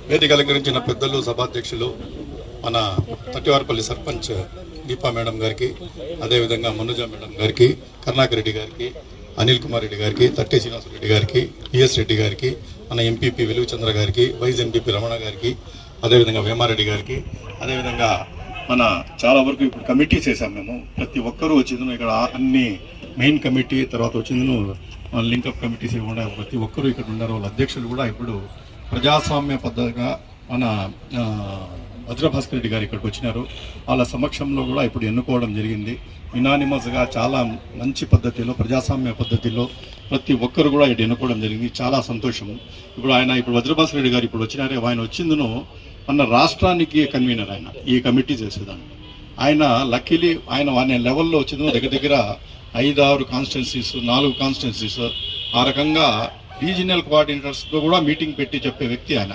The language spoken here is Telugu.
వేదిక అలంకరించిన పెద్దలు, సభాధ్యక్షులు, మన తట్టివారిపల్లి సర్పంచ్ దీపా మేడం గారికి, అదేవిధంగా మనుజ మేడం గారికి, కరుణాకర్ రెడ్డి గారికి, అనిల్ కుమార్ రెడ్డి గారికి, తట్టే శ్రీనివాసరెడ్డి గారికి, పిఎస్ రెడ్డి గారికి, మన ఎంపీపీ వెలుగుచంద్ర గారికి, వైస్ ఎంపీపీ రమణ గారికి, అదేవిధంగా వేమారెడ్డి గారికి, అదేవిధంగా మన చాలా వరకు ఇప్పుడు కమిటీస్ వేసాం మేము. ప్రతి ఒక్కరూ వచ్చిందను ఇక్కడ అన్ని మెయిన్ కమిటీ తర్వాత వచ్చిందను లింకప్ కమిటీస్ కూడా ప్రతి ఒక్కరూ ఇక్కడ ఉన్నారు. వాళ్ళ అధ్యక్షులు కూడా ఇప్పుడు ప్రజాస్వామ్య పద్ధతిగా మన వజ్రభాస్కర్ రెడ్డి గారు ఇక్కడికి వచ్చినారు. వాళ్ళ సమక్షంలో కూడా ఇప్పుడు ఎన్నుకోవడం జరిగింది. యునానిమస్గా చాలా మంచి పద్ధతిలో ప్రజాస్వామ్య పద్ధతిలో ప్రతి ఒక్కరు కూడా ఇక్కడ ఎన్నుకోవడం జరిగింది. చాలా సంతోషం. ఇప్పుడు వజ్రభాస్కర్ రెడ్డి గారు ఇప్పుడు వచ్చినారే, ఆయన వచ్చిందును మన రాష్ట్రానికి కన్వీనర్. ఆయన ఈ కమిటీ చేసేదాన్ని ఆయన లక్కీలీ ఆయన లెవెల్లో వచ్చిందో దగ్గర 5-6 కాన్స్టిట్యున్సీస్, 4 కాన్స్టిట్యున్సీస్ ఆ రకంగా రీజనల్ కోఆర్డినేటర్స్తో కూడా మీటింగ్ పెట్టి చెప్పే వ్యక్తి ఆయన.